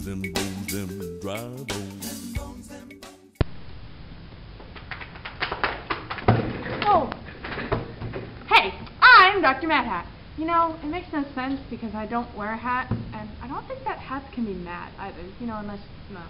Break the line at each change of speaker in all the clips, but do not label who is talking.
them bones, them dry bones.
Oh, hey, I'm Dr. Mad Hat. You know, it makes no sense because I don't wear a hat, and I don't think that hats can be mad either, you know, unless, no.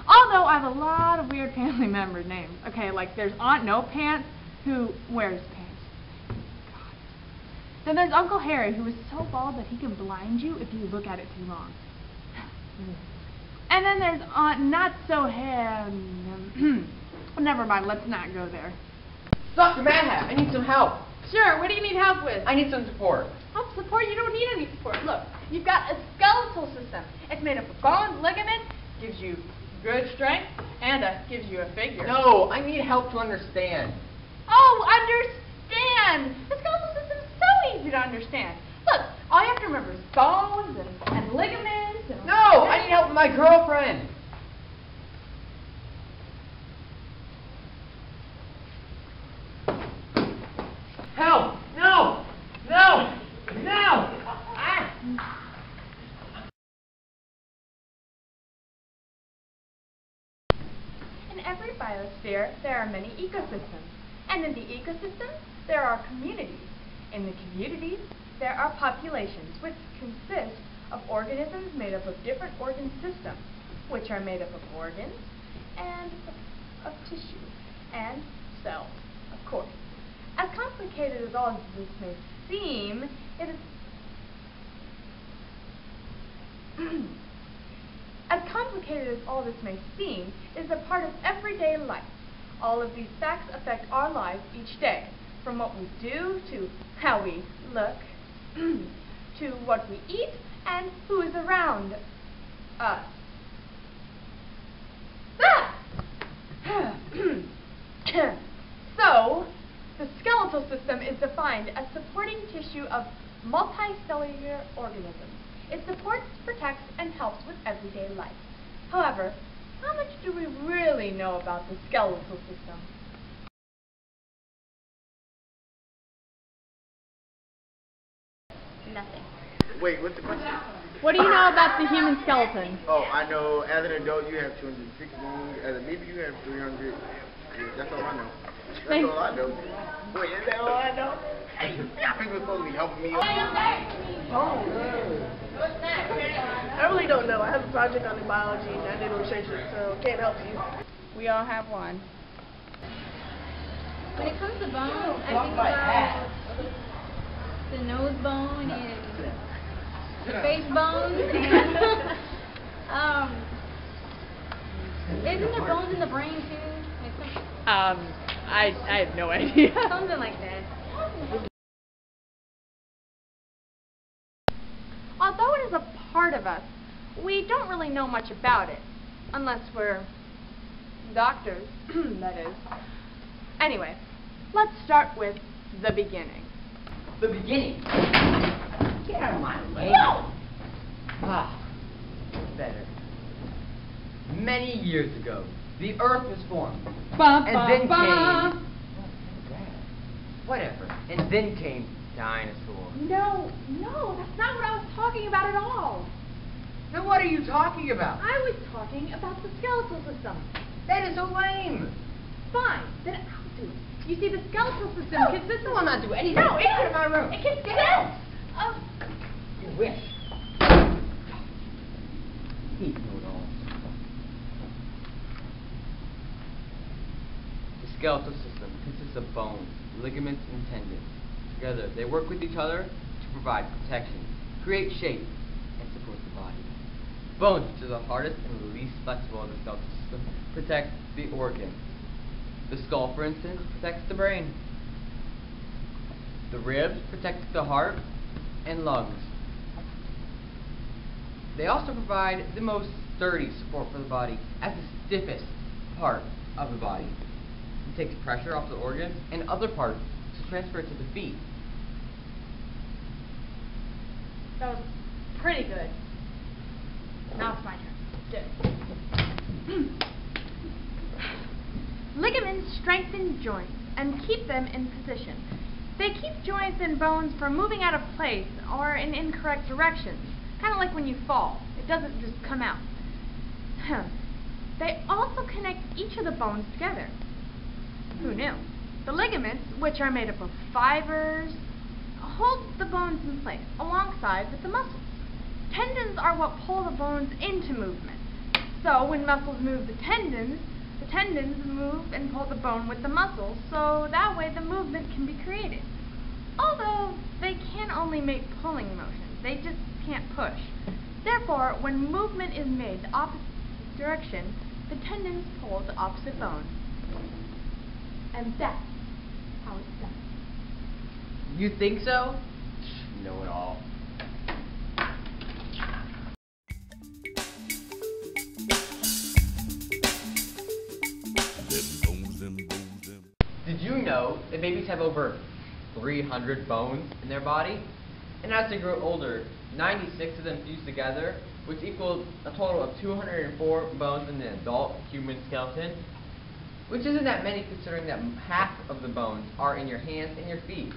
Although I have a lot of weird family member names. Okay, like there's Aunt No Pants, who wears pants. God. Then there's Uncle Harry, who is so bald that he can blind you if you look at it too long. And then there's Aunt Not So Hair. Never mind, let's not go there.
Dr. Mad Hat, I need some help.
Sure, what do you need help with?
I need some support.
Help support? You don't need any support. Look, you've got a skeletal system. It's made up of bones, ligaments, gives you good strength, and gives you a figure.
No, I need help to understand.
Oh, understand! The skeletal system is so easy to understand. Look, all you have to remember is bones and ligaments and...
No, I need help with my girlfriend. Help! No! No! No! Ah!
In every biosphere, there are many ecosystems. And in the ecosystems, there are communities. In the communities, there are populations, which consist of organisms made up of different organ systems, which are made up of organs and of tissue and cells, of course. As complicated as all of this may seem, it is as complicated as all this may seem, it is a part of everyday life. All of these facts affect our lives each day, from what we do to how we look, to what we eat and who is around us. So, the skeletal system is defined as supporting tissue of multicellular organisms. It supports, protects, and helps with everyday life. However, how much do we really know about the skeletal system? Nothing.
Wait, what's the question?
What do you know about the human skeleton?
Oh, I know as an adult you have 206 bones, as a baby you have 300. That's all I know. That's all I know. Wait, is that all I know? Hey, people supposed to be helping me.
Oh, I really don't know. I have a project on the biology and I did research it, so can't help you.
We all have one.
When it comes to bones, I think about the nose bone and the face bones and isn't there bones in the brain too? Like
I have no idea.
something like that.
Although it is a part of us, we don't really know much about it, unless we're doctors, that is. Anyway, let's start with the beginning.
The beginning. Get out of my way.
No!
Ah, better. Many years ago, the Earth was formed. And then came... Whatever. And then came dinosaurs.
No, that's not what I was talking about at all.
Then what are you talking about?
I was talking about the skeletal system.
That is so lame.
Fine, then I'll do it. You see, the skeletal system consists of...
I will not do anything.
No,
Get out of my room.
It consists of...
You wish. He knew it all. The skeletal system consists of bones, ligaments, and tendons. Together, they work with each other to provide protection, create shape, and support the body. Bones, which are the hardest and least flexible of the skeletal system, protect the organs. The skull, for instance, protects the brain. The ribs protect the heart and lungs. They also provide the most sturdy support for the body as the stiffest part of the body. It takes pressure off the organs and other parts to transfer it to the feet.
That was pretty good. Now it's my turn. Ligaments strengthen joints and keep them in position. They keep joints and bones from moving out of place or in incorrect directions, kind of like when you fall. It doesn't just come out. They also connect each of the bones together. Who knew? The ligaments, which are made up of fibers, hold the bones in place alongside with the muscles. Tendons are what pull the bones into movement. So when muscles move the tendons move and pull the bone with the muscles, so that way the movement can be created. Although they can only make pulling motions, they just can't push. Therefore, when movement is made the opposite direction, the tendons pull the opposite bone. And that's how it's done.
You think so? Know it all. Did you know that babies have over 300 bones in their body? And as they grow older, 96 of them fuse together, which equals a total of 204 bones in the adult human skeleton, which isn't that many considering that half of the bones are in your hands and your feet.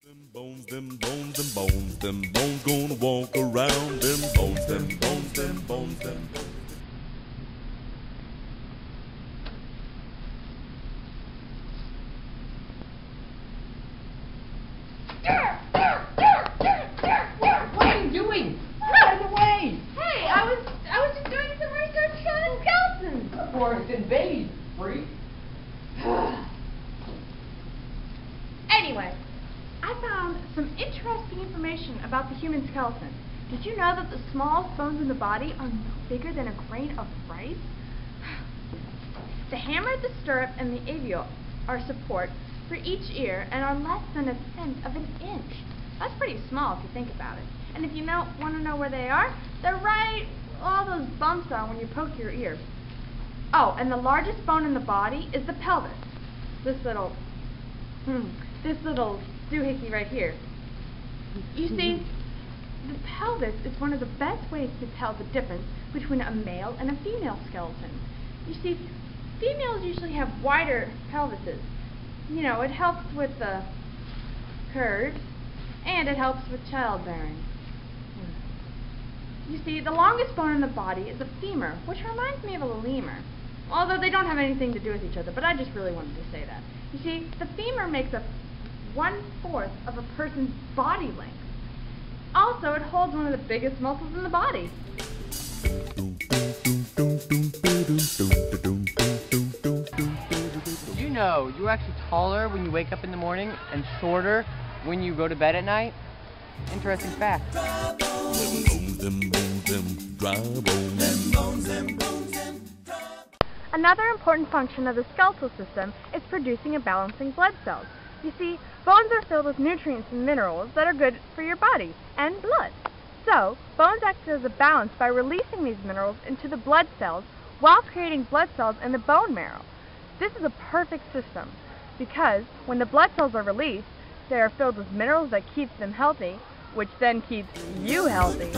Them bones, them bones, them bones, them bones gonna walk around. Them bones, them bones, them bones, them bones.
What are you doing? Out of the way!
Hey, I was just doing some research on skeletons.
Of course, invade, freak.
Anyway, I found some interesting information about the human skeleton. Did you know that the smallest bones in the body are no bigger than a grain of rice? The hammer, the stirrup, and the alveoli are support for each ear and are less than 1/10 of an inch. That's pretty small if you think about it. And if you want to know where they are, they're right all those bumps are when you poke your ear. Oh, and the largest bone in the body is the pelvis. This little doohickey right here. You see, the pelvis is one of the best ways to tell the difference between a male and a female skeleton. You see, females usually have wider pelvises. You know, it helps with the curves, and it helps with childbearing. You see, the longest bone in the body is the femur, which reminds me of a lemur. Although they don't have anything to do with each other, but I just really wanted to say that. You see, the femur makes up 1/4 of a person's body length. Also, it holds one of the biggest muscles in the body.
Did you know you're actually taller when you wake up in the morning and shorter when you go to bed at night? Interesting fact.
Them bones, them bones, them dry bones. Them bones, them bones, them dry.
Another important function of the skeletal system is producing and balancing blood cells. You see, bones are filled with nutrients and minerals that are good for your body and blood. So, bones act as a balance by releasing these minerals into the blood cells while creating blood cells in the bone marrow. This is a perfect system because when the blood cells are released, they are filled with minerals that keep them healthy, which then keeps you healthy.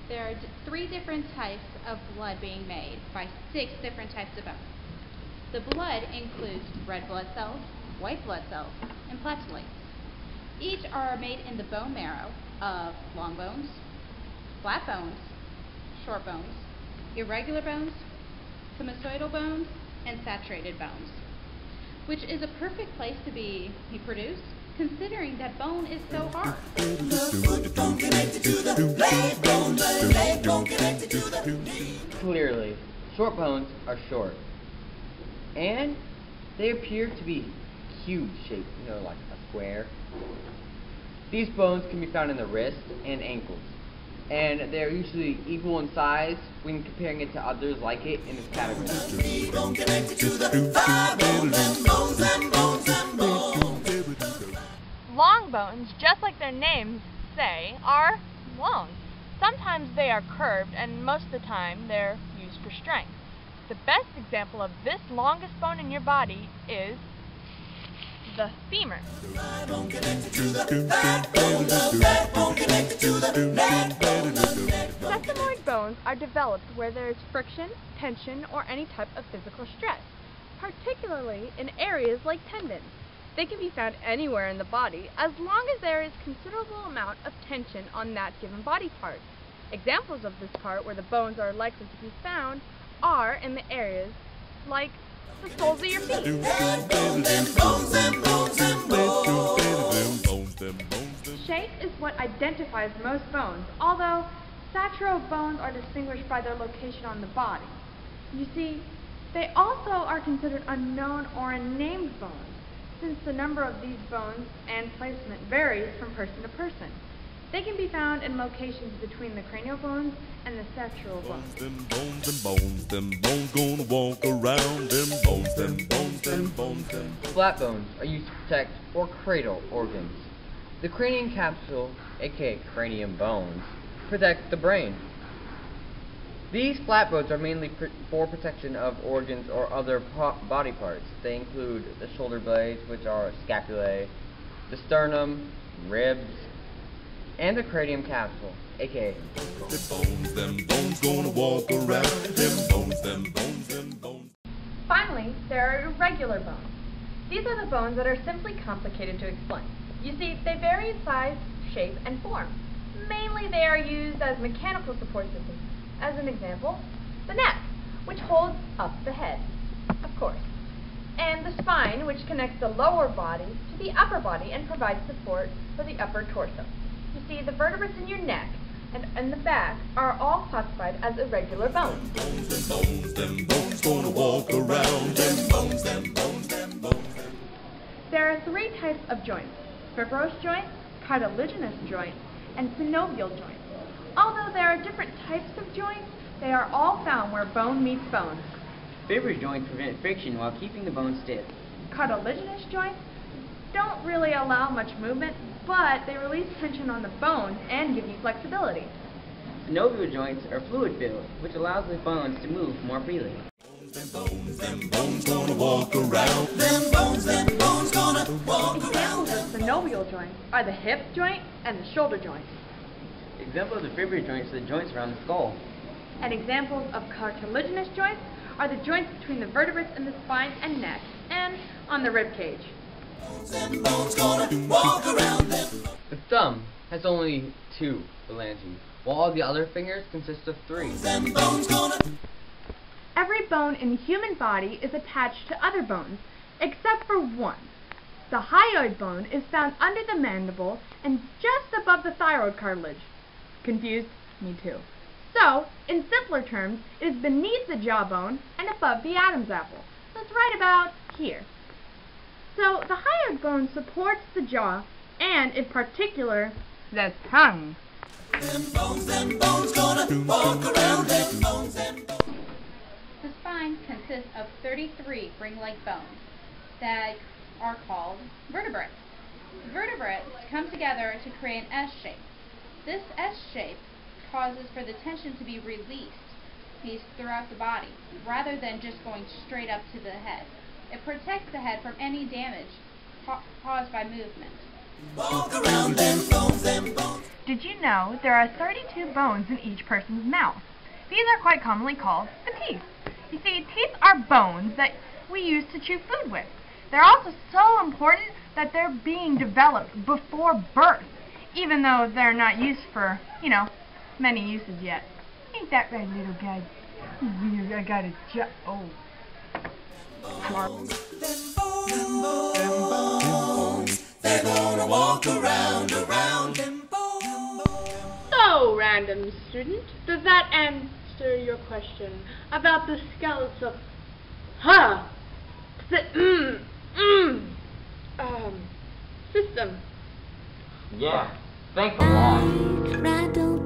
There are 3 different types of blood being made by 6 different types of bones. The blood includes red blood cells, white blood cells, and platelets. Each are made in the bone marrow of long bones, flat bones, short bones, irregular bones, sinusoidal bones, and saturated bones, which is a perfect place to be produced considering that bone is so hard.
Clearly, short bones are short, and they appear to be cube shaped, like a square. These bones can be found in the wrists and ankles, and they're usually equal in size when comparing it to others like it in this category.
Long bones, just like their names say, are long. Sometimes they are curved, and most of the time they're used for strength. The best example of this longest bone in your body is the femur. Sesamoid bones are developed where there is friction, tension, or any type of physical stress, particularly in areas like tendons. They can be found anywhere in the body as long as there is considerable amount of tension on that given body part. Examples of this part where the bones are likely to be found are in the areas like the soles of your feet. Shape is what identifies most bones, although saturo bones are distinguished by their location on the body. You see, they also are considered unknown or unnamed bones, since the number of these bones and placement varies from person to person. They can be found in locations between the cranial bones and the sacral bones.
Them bones gonna walk around. Them bones.
Flat bones are used to protect or cradle organs. The cranium capsule, aka cranium bones, protect the brain. These flat bones are mainly for protection of organs or other body parts. They include the shoulder blades, which are scapulae, the sternum, ribs, and the cranium capsule, aka
them bones gonna walk around. Them bones.
Finally, there are irregular bones. These are the bones that are simply complicated to explain. You see, they vary in size, shape, and form. Mainly they are used as mechanical support systems. As an example, the neck, which holds up the head, of course, and the spine, which connects the lower body to the upper body and provides support for the upper torso. You see, the vertebrates in your neck and in the back are all classified as irregular bones.
Them bones gonna walk around. Them bones.
There are three types of joints: fibrous joints, cartilaginous joints, and synovial joints. Although there are different types of joints, they are all found where bone meets bone.
Fibrous joints prevent friction while keeping the bone stiff.
Cartilaginous joints don't really allow much movement, but they release tension on the bone and give you flexibility.
Synovial joints are fluid-filled, which allows the bones to move more freely.
Them bones gonna walk around. Them bones gonna walk around.
Examples of synovial joints are the hip joint and the shoulder joint.
Examples of fibrous joints are the joints around the skull.
And examples of cartilaginous joints are the joints between the vertebrates in the spine and neck, and on the rib cage.
Them bones gonna walk around.
the thumb has only 2 phalanges, while all the other fingers consist of 3.
Them bones gonna.
Every bone in the human body is attached to other bones, except for one. The hyoid bone is found under the mandible and just above the thyroid cartilage. Confused? Me too. So, in simpler terms, it is beneath the jawbone and above the Adam's apple. So it's right about here. So the hyoid bone supports the jaw and, in particular, the tongue.
Them bones gonna walk around. Them bones.
The spine consists of 33 ring-like bones that are called vertebrates. The vertebrates come together to create an S shape. This S shape causes for the tension to be released throughout the body, rather than just going straight up to the head. It protects the head from any damage caused by movement.
Walk around them bones.
Did you know there are 32 bones in each person's mouth? These are quite commonly called the teeth. You see, teeth are bones that we use to chew food with. They're also so important that they're being developed before birth, even though they're not used for, many uses yet. Ain't that right, little guy? I got a job. Oh.
They're gonna walk around them bones.
So, random student, does that answer your question about the skeletal system?
Yeah, thanks a lot.
Rattle